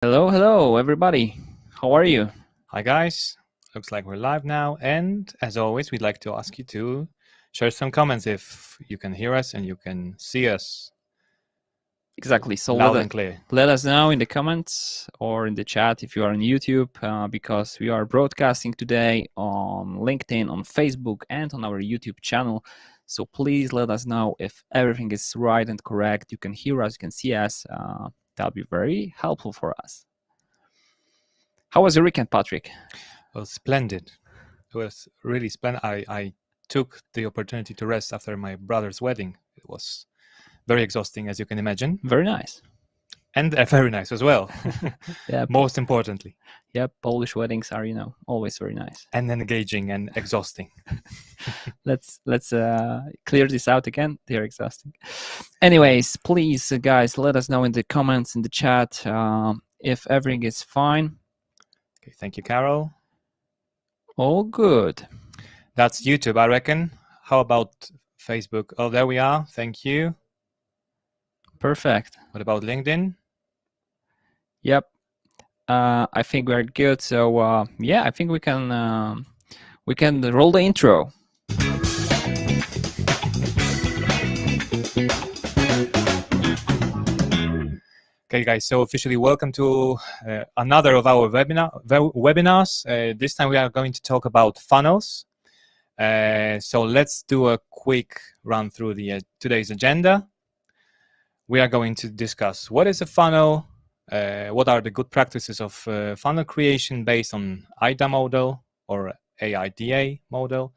Hello, everybody. How are you? Hi guys, looks like we're live now, and as always we'd like to ask you to share some comments if you can hear us and you can see us Exactly. So loud and clear. let us know in the comments or in the chat if you are on YouTube, because we are broadcasting today on LinkedIn, on Facebook, and on our YouTube channel. So please let us know if everything is right and correct. You can hear us, you can see us. That'll be very helpful for us. How was your weekend, Patrick? It was splendid. It was really splendid. I took the opportunity to rest after my brother's wedding. It was very exhausting, as you can imagine. Very nice. And very nice as well. Yeah. Most importantly. Yeah, Polish weddings are, always very nice. And engaging and exhausting. Let's clear this out again. They're exhausting. Anyways, please, guys, let us know in the comments, in the chat, if everything is fine. Okay, thank you, Carol. All good. That's YouTube, I reckon. How about Facebook? Oh, there we are. Thank you. Perfect. What about LinkedIn? Yep. I think we're good. So yeah, I think we can roll the intro. Okay, guys, so officially welcome to another of our webinars. This time we are going to talk about funnels. So let's do a quick run through the today's agenda. We are going to discuss what is a funnel, what are the good practices of funnel creation based on IDA model or AIDA model,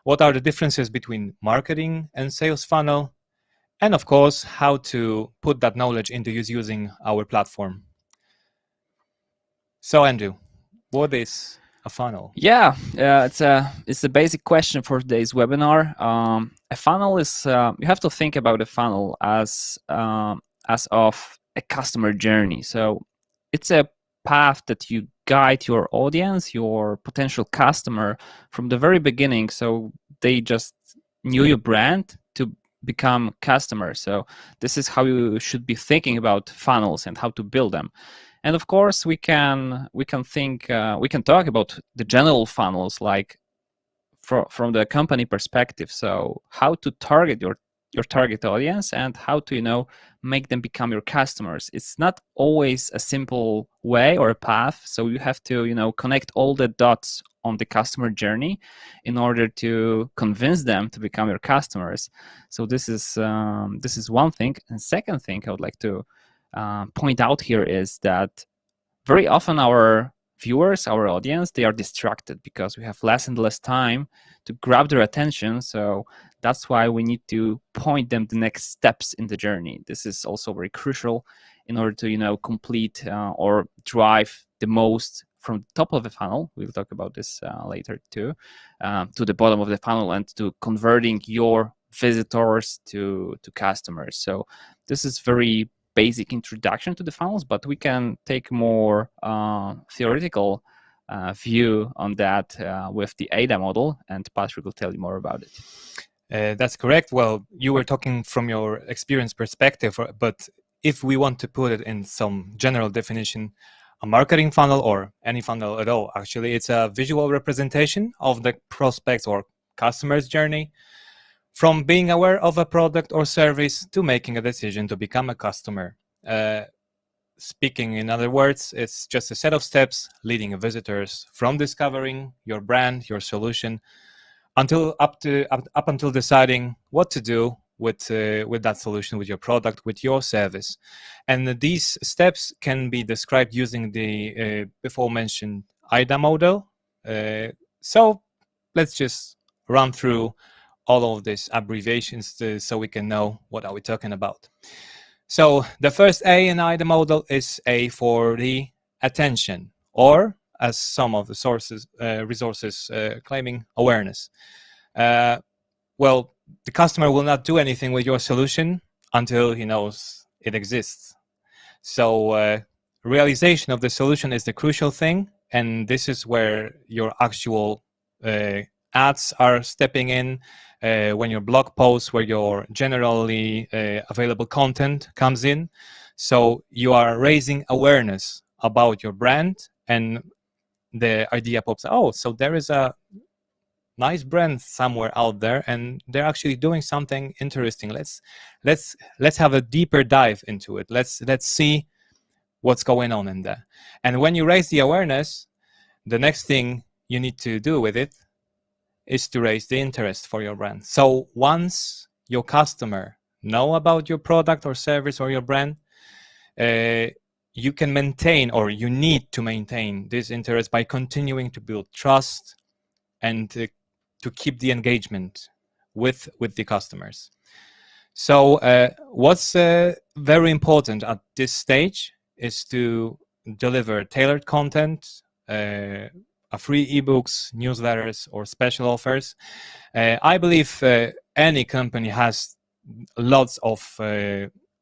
what are the differences between marketing and sales funnel, and of course, how to put that knowledge into use using our platform. So Andrew, what is a funnel? Yeah, it's a basic question for today's webinar. A funnel is you have to think about a funnel as of a customer journey. So it's a path that you guide your audience, your potential customer, from the very beginning. So they just knew your brand to become customers. So this is how you should be thinking about funnels and how to build them. And of course, we can talk about the general funnels, like from the company perspective. So how to target your target audience and how to make them become your customers. It's not always a simple way or a path. So you have to connect all the dots on the customer journey in order to convince them to become your customers. So this is one thing. And second thing I would like to point out here is that very often our viewers, our audience, they are distracted because we have less and less time to grab their attention. So that's why we need to point them the next steps in the journey. This is also very crucial in order to complete or drive the most from the top of the funnel. We'll talk about this later too, to the bottom of the funnel and to converting your visitors to customers. So this is very basic introduction to the funnels, but we can take more theoretical view on that with the AIDA model, and Patrick will tell you more about it. That's correct. Well, you were talking from your experience perspective, but if we want to put it in some general definition, a marketing funnel, or any funnel at all, actually, it's a visual representation of the prospect or customer's journey from being aware of a product or service to making a decision to become a customer. Speaking in other words, it's just a set of steps leading visitors from discovering your brand, your solution, up until deciding what to do with that solution, with your product, with your service. And these steps can be described using the before mentioned IDA model. So let's just run through all of these abbreviations so we can know what are we talking about. So the first A in IDA model is A for the attention, or as some of the resources claiming, awareness. Well, the customer will not do anything with your solution until he knows it exists. So realization of the solution is the crucial thing, and this is where your actual ads are stepping in, when your blog posts, where your generally available content comes in. So you are raising awareness about your brand, and the idea pops, oh, so there is a nice brand somewhere out there and they're actually doing something interesting. Let's have a deeper dive into it. Let's see what's going on in there. And when you raise the awareness, the next thing you need to do with it is to raise the interest for your brand. So once your customer know about your product or service or your brand, you can maintain, or you need to maintain, this interest by continuing to build trust and to keep the engagement with the customers. So what's very important at this stage is to deliver tailored content, a free ebooks, newsletters, or special offers. I believe any company has lots of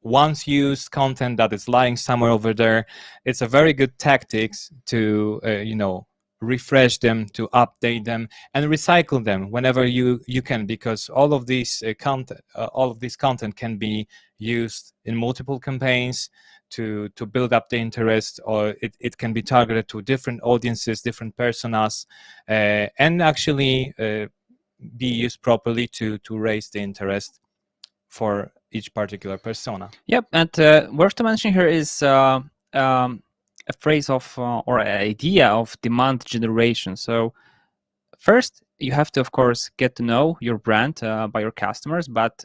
once used content that is lying somewhere over there. It's a very good tactics to refresh them, to update them, and recycle them whenever you can, because all of these content can be used in multiple campaigns to build up the interest, or it can be targeted to different audiences, different personas, and actually be used properly to raise the interest for each particular persona. Yep, and worth to mention here is a phrase of or an idea of demand generation. So first, you have to, of course, get to know your brand by your customers, but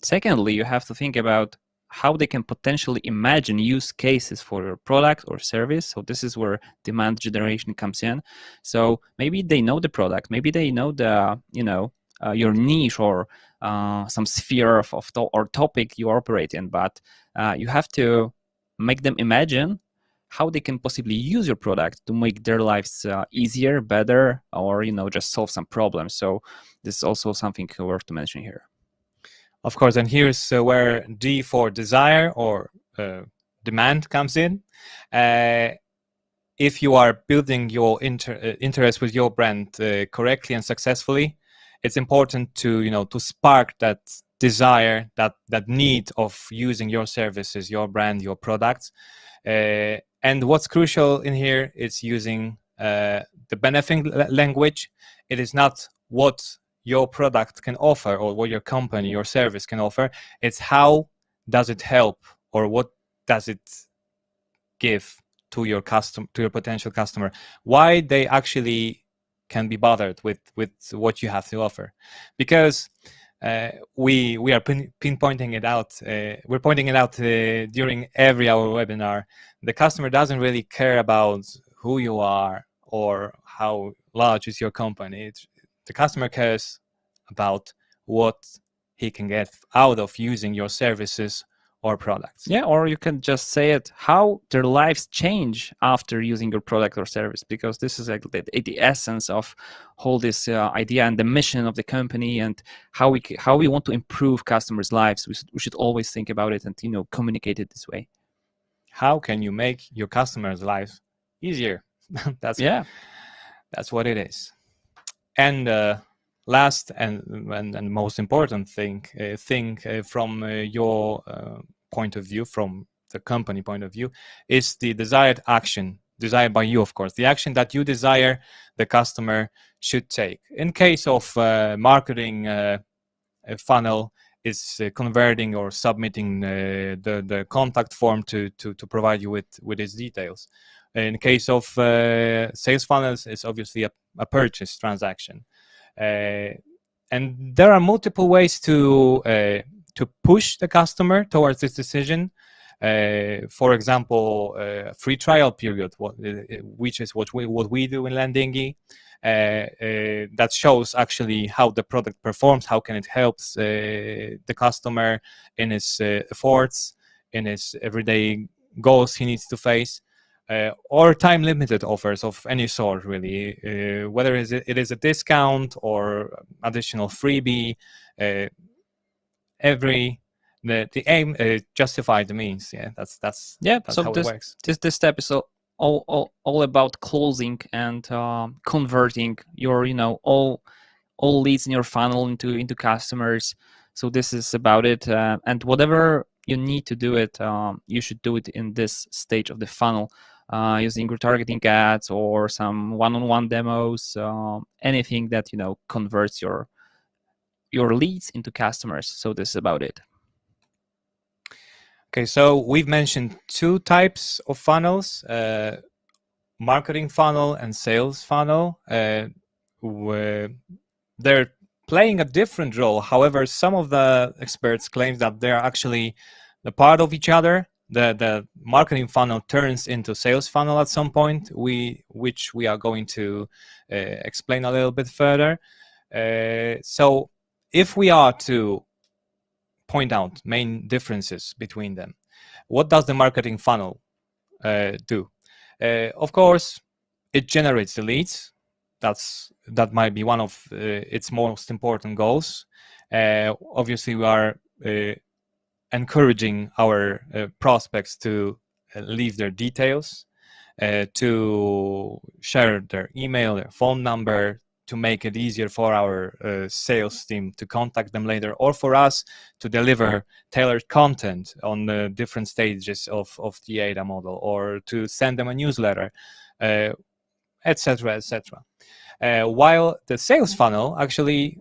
secondly, you have to think about how they can potentially imagine use cases for your product or service. So this is where demand generation comes in. So maybe they know the product, maybe they know the your niche or some sphere of or topic you operate in, but you have to make them imagine how they can possibly use your product to make their lives easier, better, or just solve some problems. So this is also something worth to mention here. Of course, and here's where D for desire or demand comes in. If you are building your interest with your brand correctly and successfully, it's important to to spark that desire, that need of using your services, your brand, your products. And what's crucial in here is using the benefiting language. It is not what your product can offer or what your company, your service can offer. It's how does it help, or what does it give to your potential customer, why they actually can be bothered with what you have to offer. Because we are pinpointing it out. We're pointing it out during every our webinar. The customer doesn't really care about who you are or how large is your company. The customer cares about what he can get out of using your services or products. Yeah, or you can just say it, how their lives change after using your product or service, because this is like the essence of whole this idea and the mission of the company, and how we want to improve customers' lives. We should always think about it and communicate it this way. How can you make your customers' lives easier? That's what it is. And last and most important thing from your point of view, from the company point of view, is the desired action, desired by you, of course, the action that you desire the customer should take. In case of marketing a funnel is converting or submitting the contact form to provide you with its details. In case of sales funnels, it's obviously a purchase transaction. And there are multiple ways to push the customer towards this decision. For example, free trial period, which is what we do in Landingi. That shows actually how the product performs, how can it helps the customer in his efforts, in his everyday goals he needs to face. Or time-limited offers of any sort, really, whether it is a discount or additional freebie. The aim justify the means. Yeah, that's so how it works. This step is all about closing and converting your all leads in your funnel into customers. So this is about it, and whatever you need to do it, you should do it in this stage of the funnel. using retargeting ads or some one-on-one demos, anything that converts your leads into customers. So this is about it. Okay, so we've mentioned two types of funnels, marketing funnel and sales funnel. They're playing a different role. However, some of the experts claim that they're actually the part of each other. The marketing funnel turns into sales funnel at some point, which we are going to explain a little bit further. So if we are to point out main differences between them, what does the marketing funnel do? Of course, it generates the leads. That might be one of its most important goals. Obviously, we are encouraging our prospects to leave their details, to share their email, their phone number, to make it easier for our sales team to contact them later, or for us to deliver tailored content on the different stages of the ADA model, or to send them a newsletter, etc., etc. While the sales funnel actually,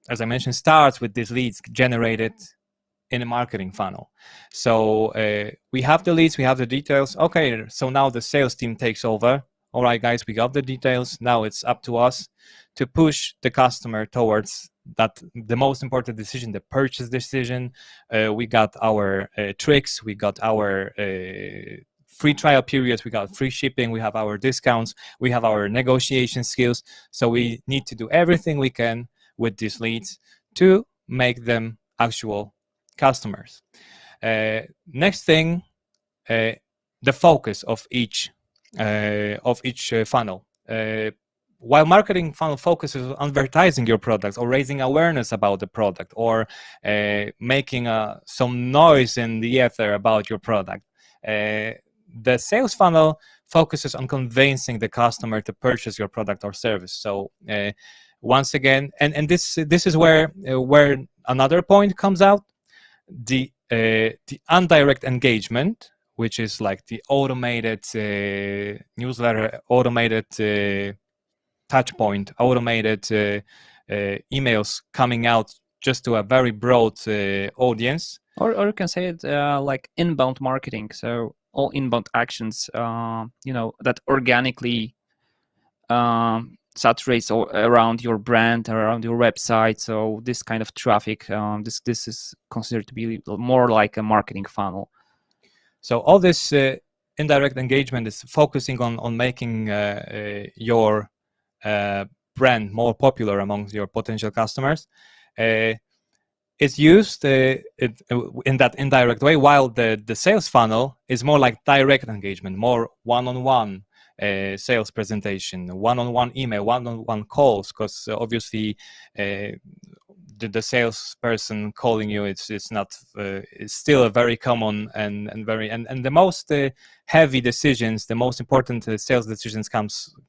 as I mentioned, starts with these leads generated in a marketing funnel. So we have the leads, we have the details. Okay, so now the sales team takes over. All right, guys, we got the details. Now it's up to us to push the customer towards the most important decision, the purchase decision. We got our tricks, we got our free trial periods, we got free shipping, we have our discounts, we have our negotiation skills. So we need to do everything we can with these leads to make them actual customers. Next thing, the focus of each funnel. While marketing funnel focuses on advertising your products or raising awareness about the product or making some noise in the ether about your product, the sales funnel focuses on convincing the customer to purchase your product or service. So once again, and this is where another point comes out. The indirect engagement, which is like the automated newsletter, automated touch point, automated emails coming out just to a very broad audience. Or you can say it like inbound marketing. So all inbound actions, that organically saturates around your brand, around your website. So this kind of traffic, this is considered to be more like a marketing funnel. So all this indirect engagement is focusing on making your brand more popular among your potential customers. It's used in that indirect way, while the sales funnel is more like direct engagement, more one-on-one sales presentation, one-on-one email, one-on-one calls, because obviously the salesperson calling you, it's not it's still a very common and the most heavy decisions, the most important sales decisions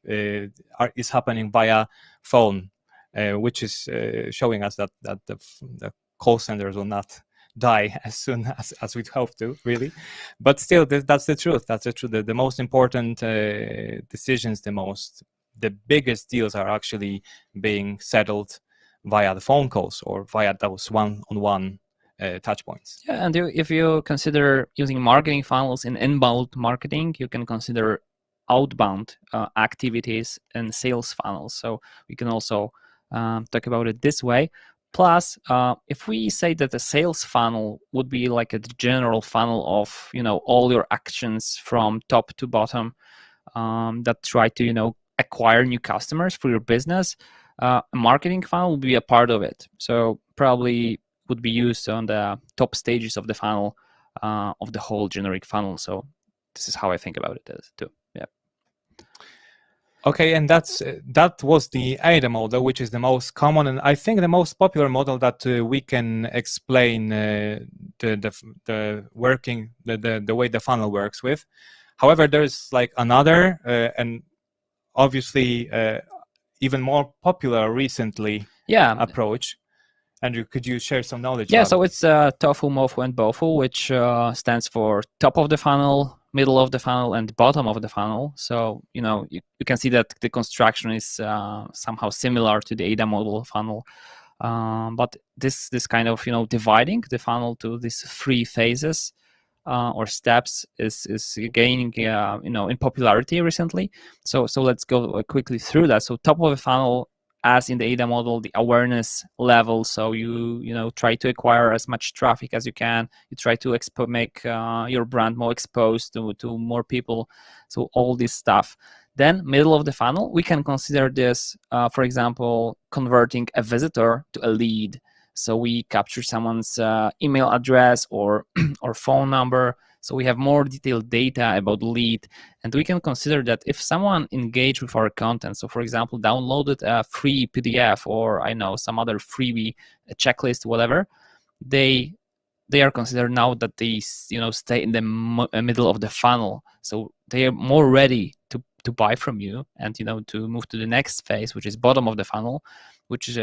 is happening via phone, which is showing us that the call centers will not die as soon as we'd hope to, really. But still, that's the truth. That's the truth. The most important decisions, the biggest deals are actually being settled via the phone calls or via those one-on-one touch points. Yeah, and if you consider using marketing funnels in inbound marketing, you can consider outbound activities and sales funnels. So we can also talk about it this way. Plus, if we say that the sales funnel would be like a general funnel of all your actions from top to bottom that try to acquire new customers for your business, a marketing funnel will be a part of it. So probably would be used on the top stages of the funnel of the whole generic funnel. So this is how I think about it too. Yeah. Okay, and that was the ADA model, which is the most common and I think the most popular model that we can explain the working, the way the funnel works with. However, there's like another and obviously even more popular recently approach. Andrew, could you share some knowledge? Yeah, so it's TOFU, MOFU, and BOFU, which stands for top of the funnel, middle of the funnel and the bottom of the funnel. So you can see that the construction is somehow similar to the ADA model funnel, but this kind of dividing the funnel to these three phases or steps is gaining in popularity recently. So let's go quickly through that. So top of the funnel, as in the ADA model, the awareness level. So you try to acquire as much traffic as you can. You try to make your brand more exposed to more people. So all this stuff. Then middle of the funnel, we can consider this, for example, converting a visitor to a lead. So we capture someone's email address or or phone number. So we have more detailed data about the lead, and we can consider that if someone engaged with our content, so for example, downloaded a free PDF or I know some other freebie, a checklist, whatever, they are considered now that they stay in the middle of the funnel. So they are more ready to buy from you and to move to the next phase, which is bottom of the funnel, which is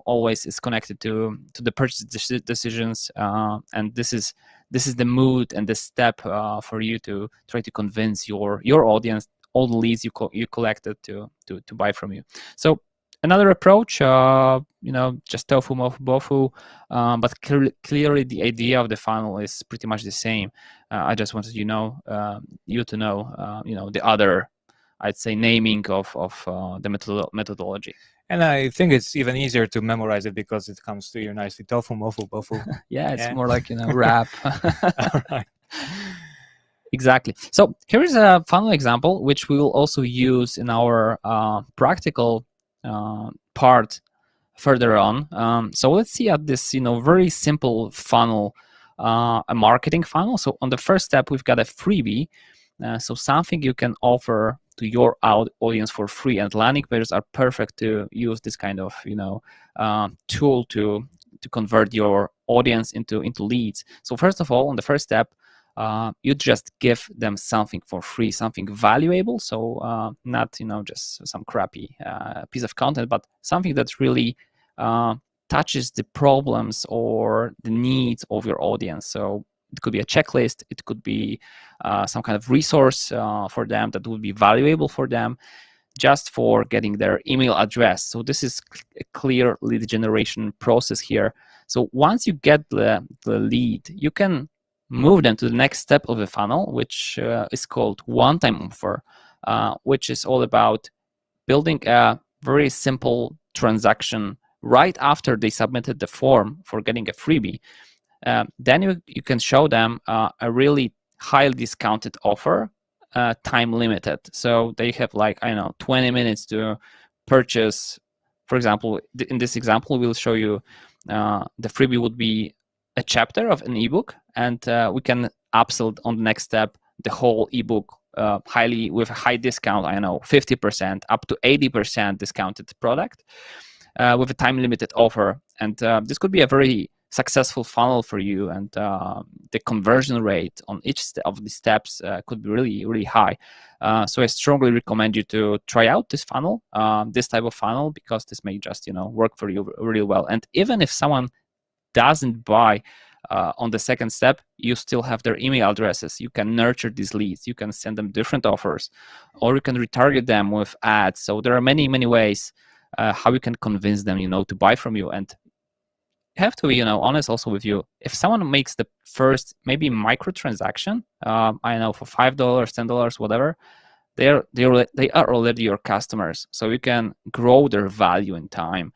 always is connected to the purchase decisions, and this is the mood and the step for you to try to convince your audience, all the leads you collected to buy from you. So another approach, just tofu, mofu, bofu, but clearly the idea of the funnel is pretty much the same. I just wanted you to know the other, I'd say, naming of the methodology. And I think it's even easier to memorize it because it comes to you nicely. Tofu, mofu, bofu. Yeah, it's more like rap. All right. Exactly. So here is a funnel example, which we will also use in our practical part further on. So let's see at this, very simple funnel, a marketing funnel. So on the first step, we've got a freebie. So something you can offer to your audience for free, and landing pages are perfect to use this kind of tool to convert your audience into leads. So first of all, on the first step, you just give them something for free, something valuable. So not just some crappy piece of content, but something that really touches the problems or the needs of your audience. So it could be a checklist, it could be some kind of resource for them that would be valuable for them, just for getting their email address. So this is a clear lead generation process here. So once you get the lead, you can move them to the next step of the funnel, which is called one-time offer, which is all about building a very simple transaction right after they submitted the form for getting a freebie. Then you can show them a really highly discounted offer, time limited. So they have 20 minutes to purchase. For example, in this example, we'll show you the freebie would be a chapter of an ebook, and we can upsell on the next step the whole ebook with a high discount, 50% up to 80% discounted product with a time limited offer. And this could be a very successful funnel for you, and the conversion rate on each of the steps could be really, really high. So I strongly recommend you to try out this funnel, this type of funnel, because this may just work for you really well. And even if someone doesn't buy on the second step, you still have their email addresses. You can nurture these leads. You can send them different offers, or you can retarget them with ads. So there are many, many ways how you can convince them, to buy from you. And you have to be, honest also with you. If someone makes the first maybe micro transaction, for $5, $10, whatever, they are already your customers. So you can grow their value in time,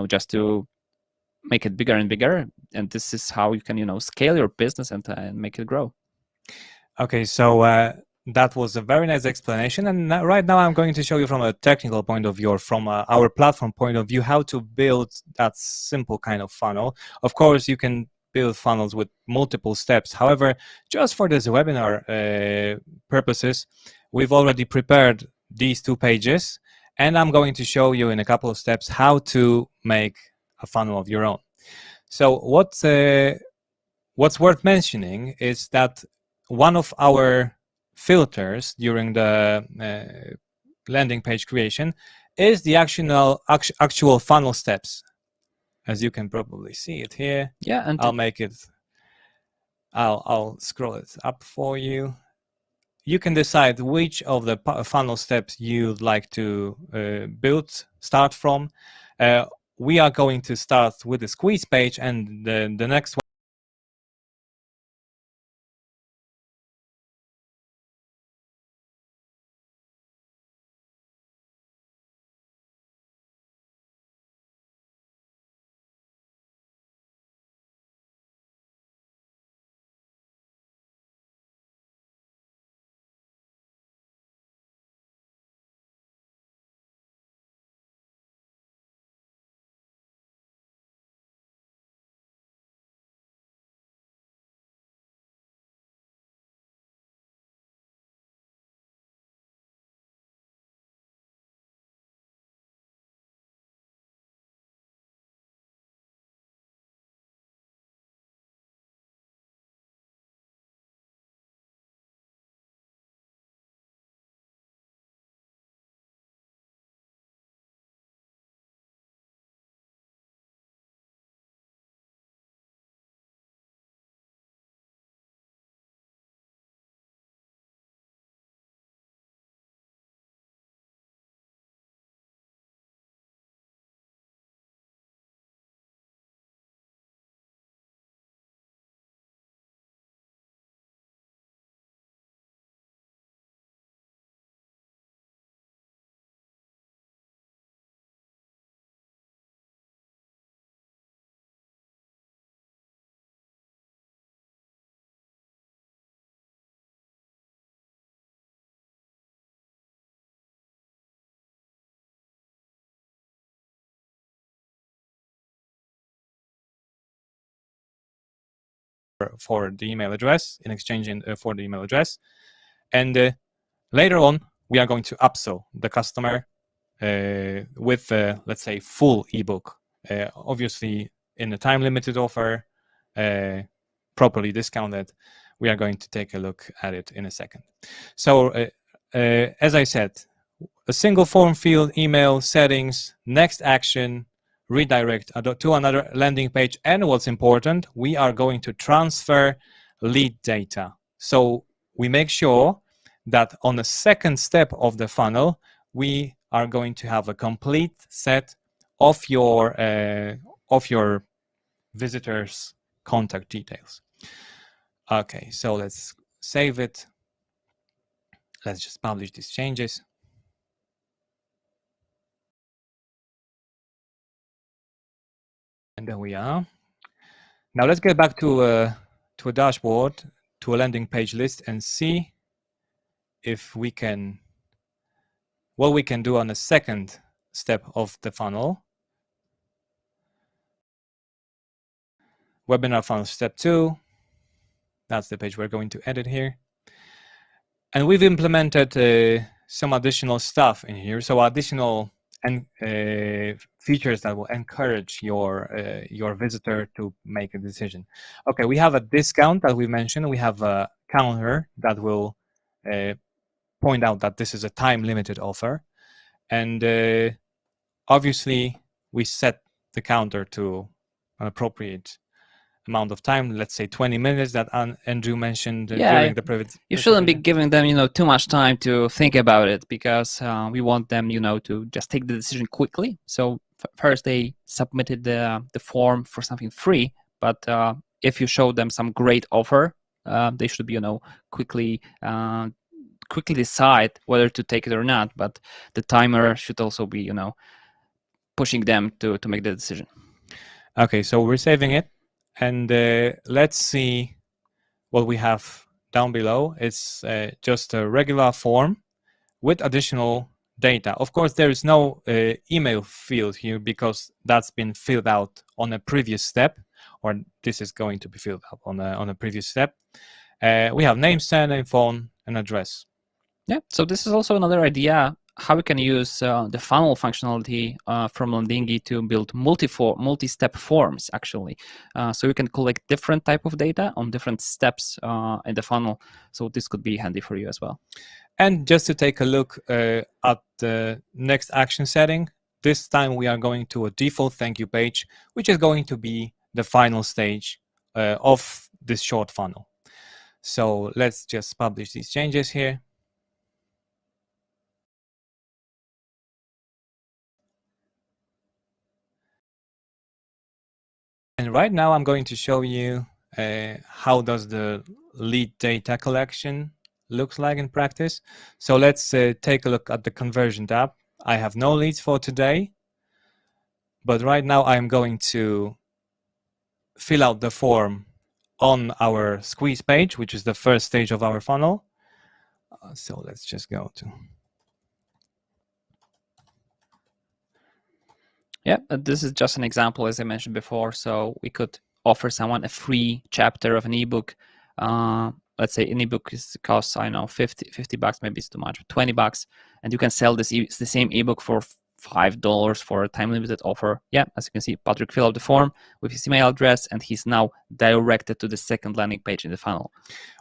just to make it bigger and bigger. And this is how you can, scale your business and make it grow. Okay, so that was a very nice explanation. And right now I'm going to show you from a technical point of view, or from our platform point of view, how to build that simple kind of funnel. Of course, you can build funnels with multiple steps. However, just for this webinar purposes, we've already prepared these 2 pages, and I'm going to show you in a couple of steps how to make a funnel of your own. So what's worth mentioning is that one of our filters during the landing page creation is the actual funnel steps. As you can probably see it here. Yeah, and I'll make it I'll scroll it up for you. You can decide which of the funnel steps you'd like to start from. We are going to start with the squeeze page, and the next one for the email address, in exchange for the email address. And later on, we are going to upsell the customer with, let's say, full ebook. Obviously, in a time-limited offer, properly discounted. We are going to take a look at it in a second. So, as I said, a single form field, email, settings, next action, redirect to another landing page. And what's important, we are going to transfer lead data. So we make sure that on the second step of the funnel, we are going to have a complete set of your visitors' contact details. Okay, so let's save it. Let's just publish these changes. And there we are. Now let's get back to a dashboard, to a landing page list, and see if we can, what we can do on the second step of the funnel. Webinar funnel step 2. That's the page we're going to edit here. And we've implemented some additional stuff in here. So additional features that will encourage your visitor to make a decision. Okay, we have a discount that we mentioned. We have a counter that will point out that this is a time-limited offer. And obviously, we set the counter to an appropriate amount of time, let's say 20 minutes that Andrew mentioned during the previous. You shouldn't be giving them, too much time to think about it, because we want them, to just take the decision quickly. So first they submitted the form for something free, but if you show them some great offer, they should be, quickly decide whether to take it or not. But the timer should also be, pushing them to make the decision. Okay, so we're saving it. And let's see what we have down below. It's just a regular form with additional data. Of course, there is no email field here because that's been filled out on a previous step, or this is going to be filled up on a previous step. We have name, surname, phone, and address. Yeah, so this is also another idea how we can use the funnel functionality from Landingi to build multi-step forms, actually. So you can collect different type of data on different steps in the funnel. So this could be handy for you as well. And just to take a look at the next action setting, this time we are going to a default thank you page, which is going to be the final stage of this short funnel. So let's just publish these changes here. And right now I'm going to show you how does the lead data collection looks like in practice. So let's take a look at the conversion tab. I have no leads for today, but right now I'm going to fill out the form on our squeeze page, which is the first stage of our funnel. So let's just go to. Yeah, this is just an example, as I mentioned before. So we could offer someone a free chapter of an ebook. Let's say an ebook costs, I don't know, 50 bucks, maybe it's too much, 20 bucks. And you can sell this the same ebook for $5 for a time limited offer. Yeah, as you can see, Patrick filled out the form with his email address, and he's now directed to the second landing page in the funnel.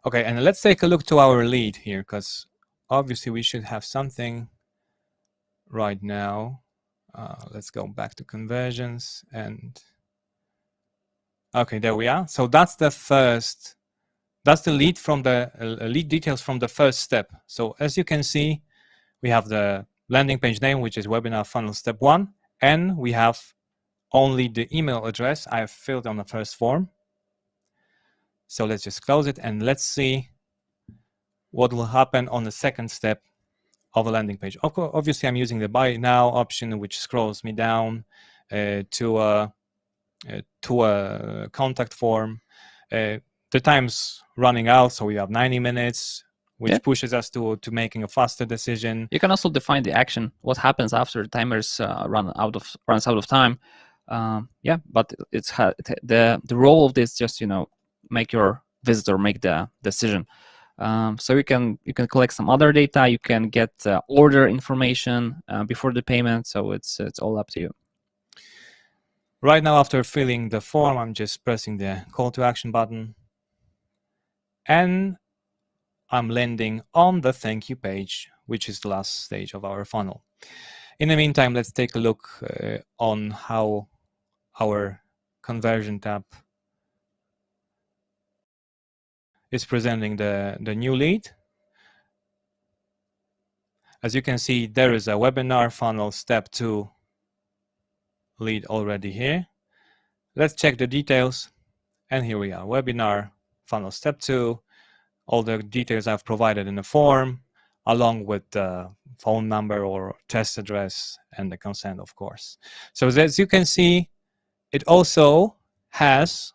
Okay, and let's take a look to our lead here, because obviously we should have something right now. Let's go back to conversions and okay, there we are. So that's the first, that's the lead from the lead details from the first step. So as you can see, we have the landing page name, which is webinar funnel step 1, and we have only the email address I have filled on the first form. So let's just close it and let's see what will happen on the second step of a landing page. Obviously, I'm using the buy now option, which scrolls me down to a contact form. The time's running out, so we have 90 minutes, which pushes us to making a faster decision. You can also define the action, what happens after the timers runs out of time. Yeah, but it's the role of this just make your visitor make the decision. So you can collect some other data. You can get order information before the payment. So it's all up to you. Right now, after filling the form, I'm just pressing the call to action button, and I'm landing on the thank you page, which is the last stage of our funnel. In the meantime, let's take a look on how our conversion tab is presenting the new lead. As you can see, there is a webinar funnel step 2 lead already here. Let's check the details, and here we are, webinar funnel step 2, all the details I've provided in the form, along with the phone number or test address and the consent, of course. So as you can see, it also has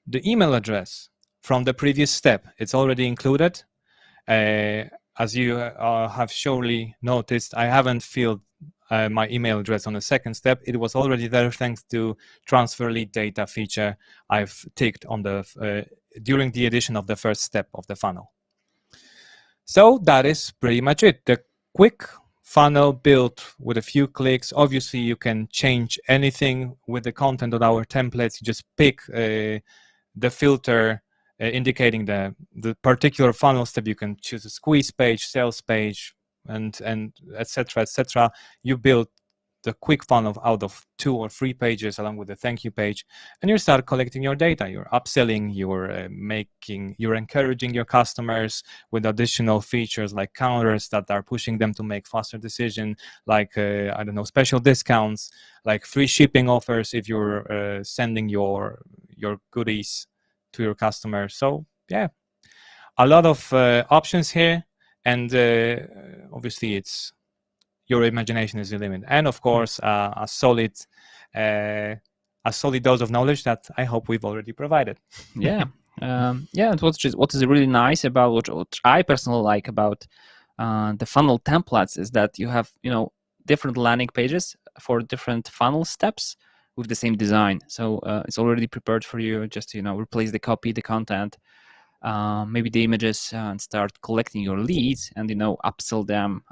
the email address from the previous step. It's already included. As you have surely noticed, I haven't filled my email address on the second step. It was already there thanks to transfer lead data feature I've ticked on the during the addition of the first step of the funnel. So that is pretty much it. The quick funnel built with a few clicks. Obviously, you can change anything with the content of our templates. You just pick the filter indicating the particular funnel step. You can choose a squeeze page, sales page, and etc. etc. You build the quick funnel out of 2 or 3 pages along with the thank you page, and you start collecting your data. You're upselling, you're encouraging your customers with additional features like counters that are pushing them to make faster decision, like I don't know, special discounts, like free shipping offers if you're sending your goodies to your customers. So yeah, a lot of options here, and obviously it's your imagination is the limit, and of course a solid dose of knowledge that I hope we've already provided. Yeah. Yeah, what is really nice about what I personally like about the funnel templates is that you have different landing pages for different funnel steps with the same design. So it's already prepared for you. Just to replace the copy, the content, maybe the images, and start collecting your leads and upsell them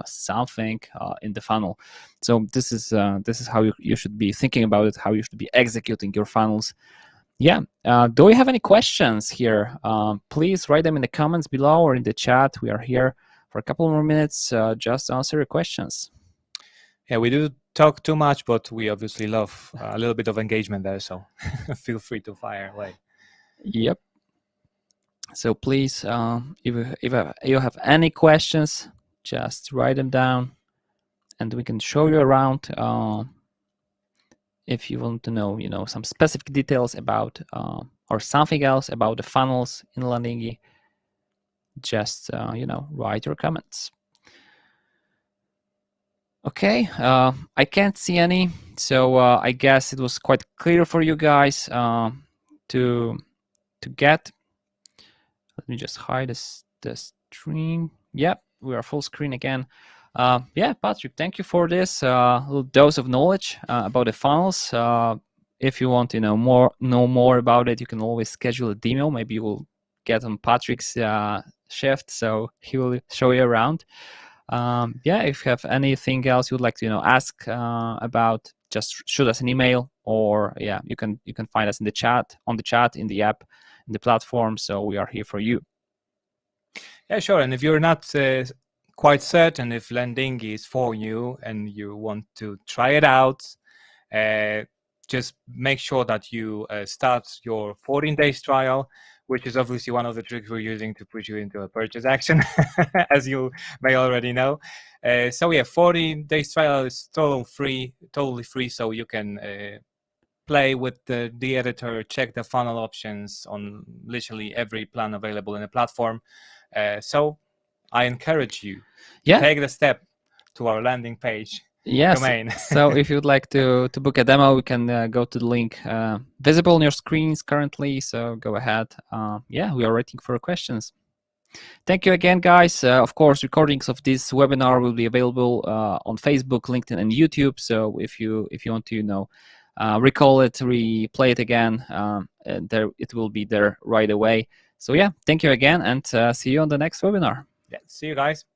something in the funnel. So this is how you should be thinking about it, how you should be executing your funnels. Yeah. Do we have any questions here? Please write them in the comments below or in the chat. We are here for a couple more minutes just to answer your questions. Yeah, we do talk too much, but we obviously love a little bit of engagement there, so feel free to fire away. Yep. So please, if you have any questions, just write them down, and we can show you around. If you want to know, some specific details about or something else about the funnels in Landingi, just write your comments. Okay, I can't see any, so I guess it was quite clear for you guys to get. Let me just hide the stream. Yep, we are full screen again. Yeah, Patrick, thank you for this little dose of knowledge about the funnels. If you want to know more about it, you can always schedule a demo. Maybe you will get on Patrick's shift, so he will show you around. Yeah, if you have anything else you'd like to ask about, just shoot us an email, or yeah, you can find us in the chat, in the app, in the platform. So we are here for you. Yeah, sure. And if you're not quite certain if Landingi is for you and you want to try it out, just make sure that you start your 14 days trial, which is obviously one of the tricks we're using to push you into a purchase action, as you may already know. So yeah, 14 days trial is totally free, so you can play with the editor, check the funnel options on literally every plan available in the platform. So I encourage you to take the step to our landing page. Yes. Domain. So if you'd like to book a demo, we can go to the link visible on your screens currently. So go ahead. Yeah, we are waiting for questions. Thank you again, guys. Of course, recordings of this webinar will be available on Facebook, LinkedIn, and YouTube. So if you want to recall it, replay it again, there it will be there right away. So yeah, thank you again, and see you on the next webinar. Yeah, see you guys.